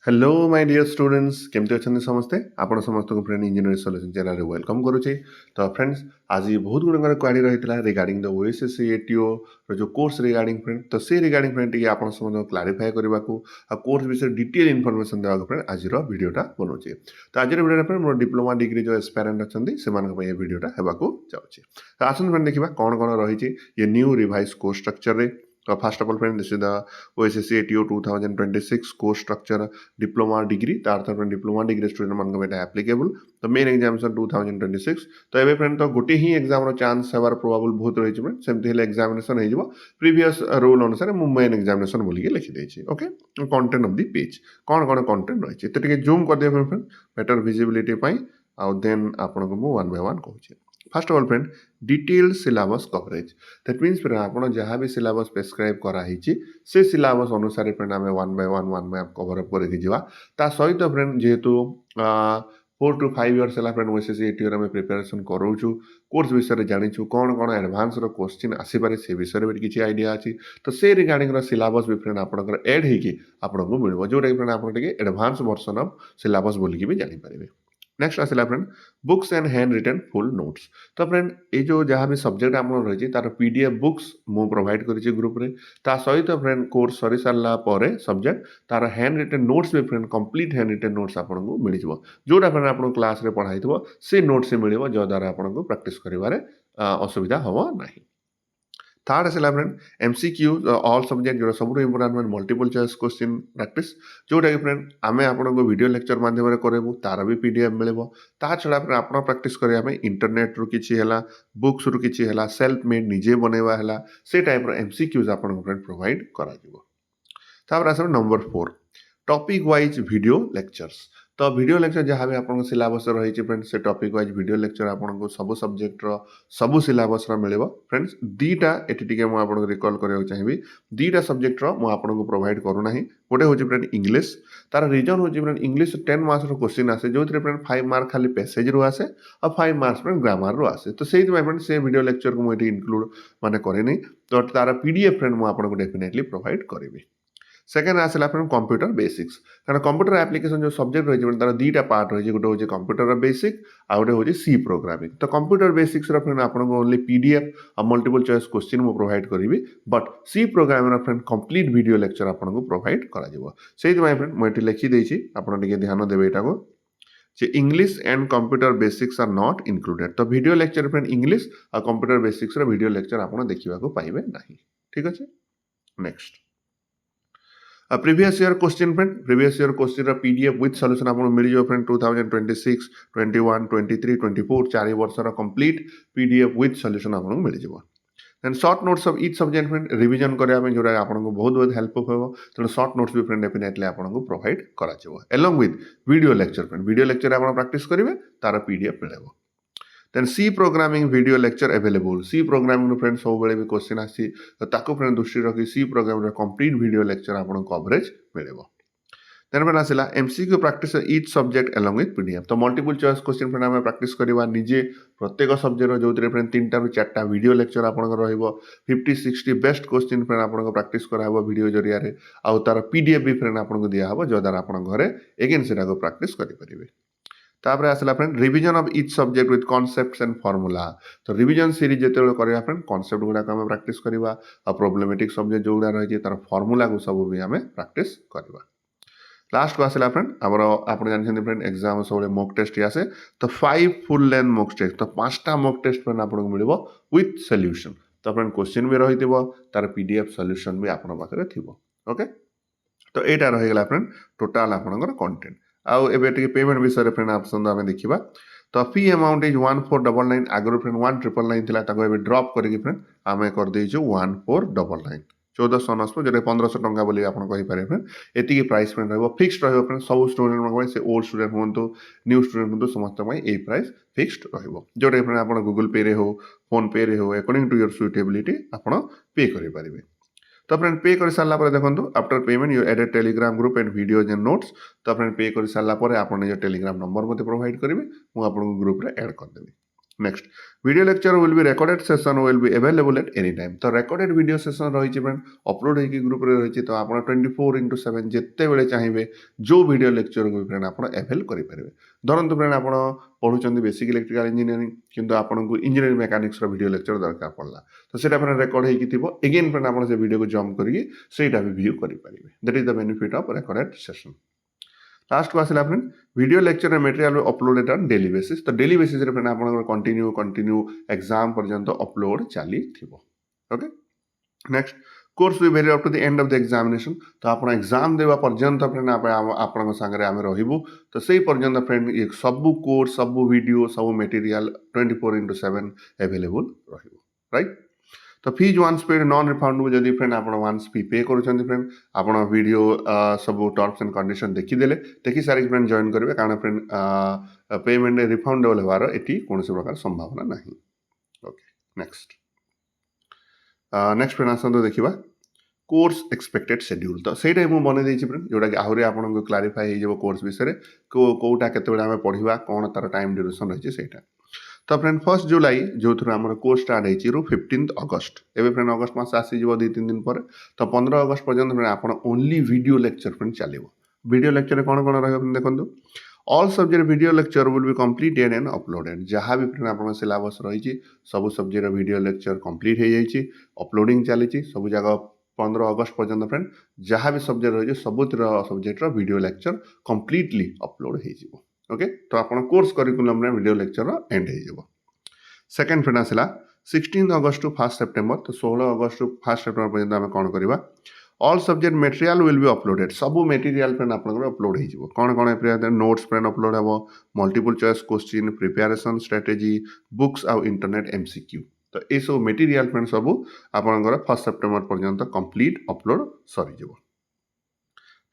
Hello my dear students केमती अच्छा समस्ते आपण समस्त को फ्रेंड इंजीनियरिंग सॉल्यूशन चैनल रे वेलकम करूचे। तो फ्रेंड्स आज बहुत गुण क्वारी रही रिगार्डिंग द ओएसएससी एटीओ जो कोर्स रिगार्डिंग फ्रेंड तो से रिगार्डिंग फ्रेंड टी आपण समस्त क्लारीफाई करने को कोर्स विषय डिटेल इनफॉरमेशन देवा फ्रेंड आज वीडियोटा बनाऊे। तो आज वीडियो फ्रेंड मोर डिप्लोमा डिग्री जो एस्पायरेंट अच्छा से वीडियोटा होगा जाऊँगी। तो आसन फ्रेंड देखा कौन कौन रही ये न्यू रिवाइज कोर्स स्ट्रक्चर रे। तो first of all friend this is the OSSC ATO 2026 course structure diploma degree तार फ्रेंड डिप्लोमा डिग्री स्टूडेंट मान एप्लिकेबल। तो मेन एग्जामिनेशन 2026 तो ये फ्रेंड तो गोटे ही एग्जाम चांस हमार प्रोबेबल बहुत रही फ्रेंड सेमती एग्जामिनेशन हो प्रीवियस रूल अनुसार मु मेन एग्जामिनेशन बोलिए लिखिदे। Okay content of the page कौन कौन कंटेंट रही तो जूम कर दिए फ्रेंड बेटर विजिबिलिटी आउ देन आपको मु वन बाय वन कहूँ। First of all friend detailed syllabus coverage that means friend आपन जहाँ भी सिलेबस प्रेस्क्राइब कराई से सिलेबस अनुसार फ्रेंड आम one by one cover up करके जावा। ता सहित फ्रेंड जेहेतु 4 to 5 इयर्स है फ्रेंड ओएसएससी एटीओ में प्रिपरेशन करूँ कोर्स विषय जाचु कौन कौन एडवांस क्वेश्चन आसीपे से विषय में किसी आइडिया अच्छी तो से रिगार्डिंग सिलेबस भी फ्रेंड आपंकर एड होको मिल जोटा कि फ्रेंड आप एडवांस वर्सन ऑफ सिलेबस बोलिकी भी जानीपारे। नेक्स्ट आसला friend books and hand written full notes तो फ्रेंड ये जो जहाँ भी सब्जेक्ट आप रही तार पीडीएफ बुक्स मु प्रोवाइड करी ग्रुप रे ता सहित फ्रेंड कोर्स सरी सारा पर सब्जेक्ट तार हैंड रिटन नोट्स भी friend complete hand written notes आपको मिल जोटा फ्रेंड आप क्लास रे पढ़ाई से नोट्स से मिल जद्वारा आपको प्रैक्टिस करिवारे असुविधा हम ना। थर्ड आसला फ्रेंड एमसीक्यू ऑल सब्जेक्ट जो सब important multiple choice question practice जोटा कि फ्रेंड आम आपको वीडियो लेक्चर माध्यम करेबू तार भी पीडीएफ मिले ता छड़ा फ्रेंड आप प्रैक्टिस करने इंटरनेट रु किछि हला बुक्स रु किछि हला सेल्फ मेड निजे बनवा हला से टाइप एमसीक्यूज आपको फ्रेंड प्रोवाइड करा जिवो। तापर आसला number 4 topic wise video lectures तो वीडियो लेक्चर जहाँ भी आपको सिलेबस रही फ्रेंड से टॉपिक वाइज वीडियो लेक्चर आपको सब सब्जेक्ट सब सिलेबस मिले फ्रेंड्स दीटा ये मुझे रिकॉल करने चाहिए दीटा सब्जेक्ट मुझे प्रोवाइड करूना गोटे हूँ फ्रेंड इंग्लिश तार रीजन हूँ फ्रेंड इंग्लिश 10 मार्क्स क्वेश्चन आसे जो फ्रेंड 5 मार्क खाली पैसेज रू आसे और 5 मार्क्स फ्रेंड ग्रामर रू आसे तो से फ्रेंड से वीडियो लेक्चर को मुझे इनक्लूड माने करे तो तार पीडीएफ फ्रेंड मुझे डेफिनेटली प्रोवाइड करी। सेकेंड आसला फ्रेंड कंप्यूटर बेसिक्स कारण कंप्यूटर एप्लिकेशन जो सब्जेक्ट रही तार दीटा पार्ट रही गोटे हूँ कंप्यूटर बेसिक आ गोटे हूँ सी प्रोग्रामिंग तो कंप्यूटर बेसिक्स फ्रेंड आपको ओनली पीडीएफ और मल्टीपल चॉइस क्वेश्चन मु प्रोवाइड करी but C programming friend complete video lecture आपको प्रोवाइड कर फ्रेंड मुझे लिखिदेसी आप ध्यान देवे यहाँ जे English and computer basics are not included तो वीडियो लेक्चर फ्रेंड इंग्लिश और कंप्यूटर बेसिक्स वीडियो लेक्चर आप देखा पाइबे ना। ठीक अच्छे next previous year question friend previous year question PDF with solution आपको मिल जाए फ्रेंड 2026 21 23 24 4 वर्षर कंप्लीट पीडीएफ विथ सॉल्यूशन आपको मिल जाए। Then short notes of each subject friend revision करने जो आपको बहुत बहुत हेल्पफुल हो तेणु शॉर्ट नोट्स भी फ्रेंड डेफिनेटली आपको प्रोवाइड करा along with video lecture friend video lecture आप प्रैक्टिस करेंगे तार पीडीएफ मिले। Then C programming video lecture available C programming friend सब बेले भी क्वेश्चन आसी तो फ्रेंड दृष्टि रखी C programming complete video lecture आपको कवरेज मिले। देन फ्रेंड आसला MCQ practice each subject along with PDF तो मल्टीपल चॉइस क्वेश्चन फ्रेंड आम प्रैक्टिस करवा निजे प्रत्येक सब्जेक्ट जो फ्रेंड 3 ରୁ 4टा वीडियो लेक्चर आपको 50-60 बेस्ट क्वेश्चन फ्रेंड आपको प्रैक्टिस कराइब वीडियो जरिया आउ तार पीडीएफ भी फ्रेंड आपको दिहब जद्वारा आप घरे एगेन से प्रैक्टिस करेंगे। तापर आसला friend revision of each subject with concepts and formula तो रिवीजन सीरीज जो करवा फ्रेंड कॉन्सेप्ट गुड़ाक आम प्रैक्टिस करवा और प्रोब्लेमेटिक सब्जेक्ट जो रही तार फॉर्मूला को सब भी आम प्रैक्टिस करवा। लास्ट को आसला फ्रेंड आमर आप जानते फ्रेंड एग्जाम सब मॉक टेस्ट आसे तो 5 फुल लेंथ मॉक टेस्ट तो 5टा मॉक टेस्ट फ्रेंड आपको मिल विथ सॉल्यूशन तो फ्रेंड क्वेश्चन भी रही तार पीडीएफ सॉल्यूशन भी आप पाखे थी। ओके तो यहाँ रहीगला फ्रेंड टोटाल आपंकर कंटेंट आउ एबे पेमेंट विषय फ्रेंड ऑप्शन आम देखा तो फी अमाउंट इज 1499 आगुरी फ्रेंड 1999 था ड्रॉप करके फ्रेंड आम कर देचु 1499 1499 जो 1500 टंका बोली आप कहींपारे फ्रेंड एति प्राइस फ्रेंड रही फिक्सड रही फ्रेंड सब स्टूडेंट से ओल्ड स्टूडेंट हूँ न्यू स्टूडेंट हूँ समस्त यही प्राइस फिक्सड रोटा फ्रेंड आप गूगल पे रे हो फोन पे रे हो अकॉर्डिंग टू योर सुइटेबिलिटी आप पे करेंगे। तो फ्रेंड पे कर सारा पर देखो after payment you add Telegram group and videos and notes तो फ्रेंड पे कर सारा पर आप निज टेलीग्राम नंबर मत प्रोवाइड करेंगे मुझे आपको ग्रुप रे ऐड करदेवी। Next video lecture will be recorded session will be available at any time तो रेकॉर्डेड वीडियो सेशन रही फ्रेंड अपलोड होगी ग्रुप रे रही तो आप 24/7 जिते बेले चाहिए जो वीडियो लेक्चर को फ्रेंड आप अवेल करेंगे धरतु फ्रेंड आप पढ़ुं बेसिक इलेक्ट्रिकल इंजीनियरिंग किंतु आपको इंजीनियरिंग मेकानिक्स वीडियो लेक्चर दरकार पड़ा तो सीटा फ्रेंड रेकर्ड होगी एगेन फ्रेंड आप वीडियो को जम्प करके भी व्यू करेंगे that is the benefit of recorded session last को आसला friend video lecture material uploaded on daily basis तो डेली बेसिस रे फ्रेंड आपन कंटिन्यू एग्जाम पर्यंत अपलोड चली ओके नेक्स्ट कोर्स भी very up to the end of the examination तो आप एग्जाम देवा पर्यंत फ्रेंड आपण संगे आम रहबू तो से पर्यंत फ्रेंड ये सब कोर्स सब वीडियो सब मटेरियल 24/7 अवेलेबल राइट तो fees once paid non refundable जदि फ्रेंड आप वन्स फी पे करुँच फ्रेंड आप वीडियो सब टर्म्स एंड कंडीशन देखीदे देखी सारी फ्रेंड जॉइन करेंगे कारण फ्रेंड पेमेंट रिफंडेबल होवार ये कौन प्रकार संभावना ना ओके नेक्स्ट नेक्स्ट फ्रेंड आसतु देखा कोर्स एक्सपेक्टेड शेड्यूल तो सही मुझे बनई फ्रेंड जोटा कि आहरी आपको क्लारीफाई हो कोर्स विषय कौटा केत पढ़ा कौन तार टाइम ड्यूरेशन रही है तो फ्रेंड 1 जुलाई जो थ्रू आम कोर्स स्टार्ट हो 15 अगस्त एवं फ्रेंड अगस्त मस आसीज 2-3 दिन पर तो 15 अगस्त पर्यटन फ्रेंड आप ओनली वीडियो लेक्चर फ्रेंड चलो वीडियो लेक्चर कौन कौन रही देखो all subject video lecture will be completed and uploaded जहाँ भी फ्रेंड आप सिलेबस रही सब सब्जेक्ट वीडियो लेक्चर कंप्लीट हो जाए अपलोडिंग चली सब जगह 15 अगस्त पर्यटन फ्रेंड जहाँ भी सब्जेक्ट रही सबुतिर सब्जेक्टर वीडियो लेक्चर कंप्लीटली अपलोड हो ओके तो आप कोर्स करिकुलम रे वीडियो लेक्चर एंड हो सेकेंड फ्रेंड आसला 16 अगस्त टू 1 सेप्टेम्बर तो 16 अगस्त टू 1 सेप्टेम्बर पर्यटन आम कौन करवा all subject material will be uploaded सब मटेरियल फ्रेंड आप अपलोड हो कौन कौन नोट्स फ्रेंड अपलोड हे multiple choice question preparation strategy books आउ इंटरनेट एमसीक्यू तो ये सब मटेरियल फ्रेंड सब आपंकर 1 सेप्टेम्बर पर्यंत कंप्लीट अपलोड सरीज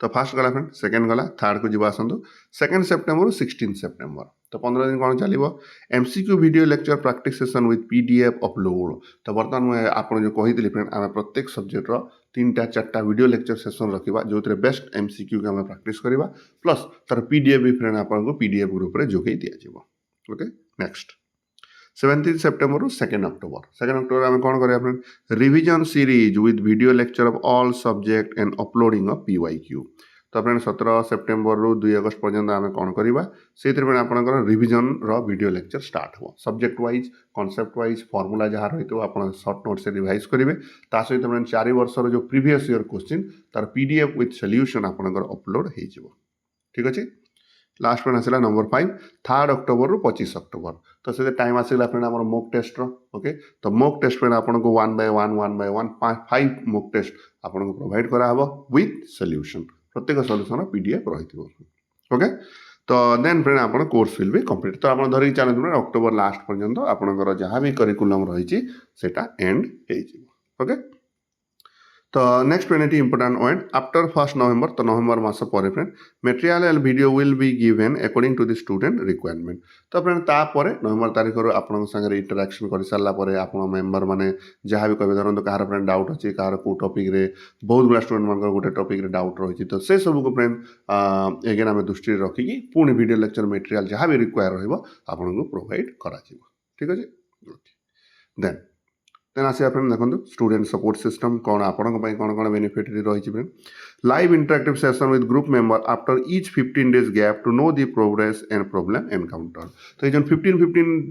तो फास्ट गला फ्रेंड सेकेंड गला थर्ड को जी आसतु 2 सेप्टेम्बर 16 सेप्टेम्बर तो 15 दिन कौन चलो MCQ video lecture practice session with PDF upload तो बर्तमान मुझे आप जो कही फ्रेंड आम प्रत्येक सब्जेक्टर 3-4 वीडियो लेक्चर सेशन रखा जो बेस्ट एमसीक्यू को प्रैक्टिस करवा प्लस तार पीडीएफ भी फ्रेंड आपको पीडीएफ ग्रुप रे जोगे दिज्व ओके नेक्स्ट 17 सेप्टेम्बर 2 अक्टोबर आम कौन करें friend revision series with video lecture of all subject and uploading of PYQ तो फ्रेंड 17 सेप्टेम्बर 2 अगस्त पर्यंत आम कौन करवा से आपंकर रिविजन वीडियो लेक्चर स्टार्ट हो subject wise concept wise formula जहाँ रही तो आप सर्ट नोट से रिवाइज करेंगे ता सहित फ्रेंड 4 वर्षर जो प्रीवियस ईयर क्वेश्चन तार पीडीएफ विथ सॉल्यूशन आपंकर अपलोड हो ठीक अच्छे लास्ट फ्रेंड आसला नंबर 5 3 अक्टोबर रु 25 अक्टोबर तो से टाइम आसला फ्रेंड आम मोक टेस्ट ओके तो मोक टेस्ट फ्रेंड आपको 1 by 1 5 मोक टेस्ट आपको प्रोवाइड कराव विथ सॉल्यूशन प्रत्येक सॉल्यूशन पीडीएफ रही ओके तो देन फ्रेंड आप कोर्स विल भी कंप्लीट तो आप धरिक चलते फ्रेंड अक्टोबर लास्ट पर्यंत आपंकर जहाँ भी करिकुलम रही एंड हो ओके तो next friend important point after 1 November तो नवेम्बर मास पर friend material and video will be given according to the student requirement तो फ्रेंड तापर नवेम्बर तारीख आपन संगे इंटरेक्शन कर सारा आप मेम्बर मैंने जहाँ भी कहे धरत कहार फ्रेंड डाउट अच्छी कहार को टॉपिक रे बहुत गुड़ा स्टूडेंट मान गोटे टॉपिक रे डाउट रही तो से सब को फ्रेंड एगेन आम दृष्टि रखिकी पुणी वीडियो लेक्चर मटेरियल जहाँ भी रिक्वायर रहा प्रोवाइड करा ठीक अच्छे देन आसिया फ्रेंड देखो स्टूडेंट सपोर्ट सिस्टम कौन आपण कौन कौन बेनिफिट रही friend live interactive session with group member after each 15 days gap to know the progress and problem encounter तो ये 15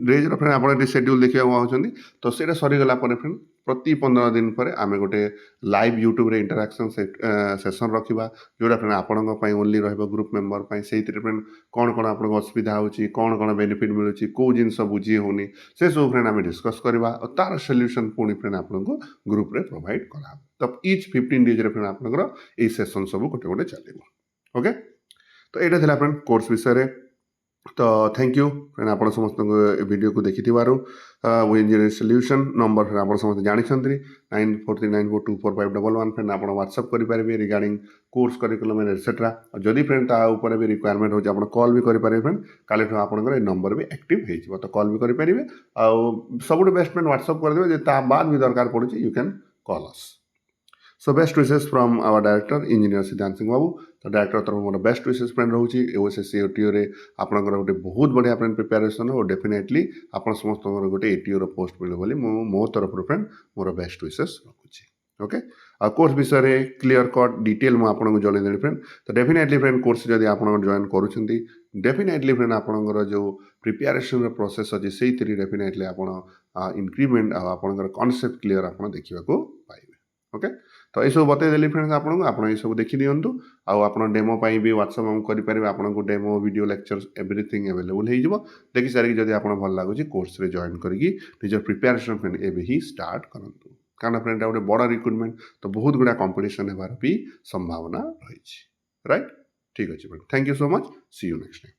डेज फ्रेंड आप शेड्यूल देखा चाहते तो सर सरीगला फ्रेंड प्रति 15 दिन पर आम गोटे लाइव यूट्यूब रे इंटरेक्शन सेशन रखा जोटा फ्रेंड आपण ओनली ग्रुप मेंबर से फ्रेंड कौन कौन आप असुविधा होची कौन कौन बेनिफिट मिलूँ कौ जिन बुझी होनी से सब फ्रेंड आम डिस्कस करवा और तार सॉल्यूशन पुणी फ्रेंड आपको ग्रुप रे प्रोवाइड करा तो ईच 15 डेज फ्रेंड आपंकर ये सेशन सब गोटे गोटे चलो ओके तो यहाँ था फ्रेंड कोर्स विषय तो थैंक यू फ्रेंड आप समस्त वीडियो को देखी इंजीनियरिंग सॉल्यूशन नंबर आप समस्त जानते 9439424511 फ्रेंड आप व्हाट्सअप करेंगे रिगार्डिंग कोर्स करिकुलम एटसेट्रा जदि फ्रेंड ताऊपर भी रिक्वायरमेंट हो आप कॉल भी करेंगे फ्रेंड काली आपंकर ये नंबर भी एक्टिव हो तो कॉल भी करेंगे आउ सब बेस्ट फ्रेंड व्हाट्सअप करदे बाद भी दरकार पड़े you can call us so best wishes from our director engineer Siddhant Singh Babu तो डायरेक्टर तरफ मोर बेस्ट विशेष फ्रेंड रोचे ओएसएससी एटीओ रे आपनकर गोटे बहुत बढ़िया फ्रेंड प्रिपेरेसन और डेफिनेटली आप समस्त गोटे एटीओ पोस्ट मिले बोली मो तरफ फ्रेंड मोर बेस्ट विशेष रखुच्छी ओके कोर्स विषय में क्लीयर कट डिटेल मुझे आपको जनईदेवी फ्रेंड तो डेफिनेटली फ्रेंड कोर्स जब आप जॉइन करुँच डेफिनेटली फ्रेंड आपंकर जो प्रिपेरेसन प्रोसेस अच्छे से डेफिनेटली आप इंक्रीमेंट आपंकर कॉन्सेप्ट क्लीयर आप देखा पाइबे ओके तो ये सब बतईदेली फ्रेंड्स आपको आप सब देखी दिंतु आप डेमो भी व्हाट्सएप करेंगे आपको demo video lecture everything available हो देखी सारी जब आप भल लगुच कोर्स जॉइन करके निज प्रिपेरेसन फ्रेंड एवं ही स्टार्ट करूँ कारण फ्रेंड गोटे बड़ रिक्रुटमेंट तो बहुत गुड़ा कंपटीशन होबार भी संभावना रही राइट ठीक अच्छे friend thank you so much see you next time.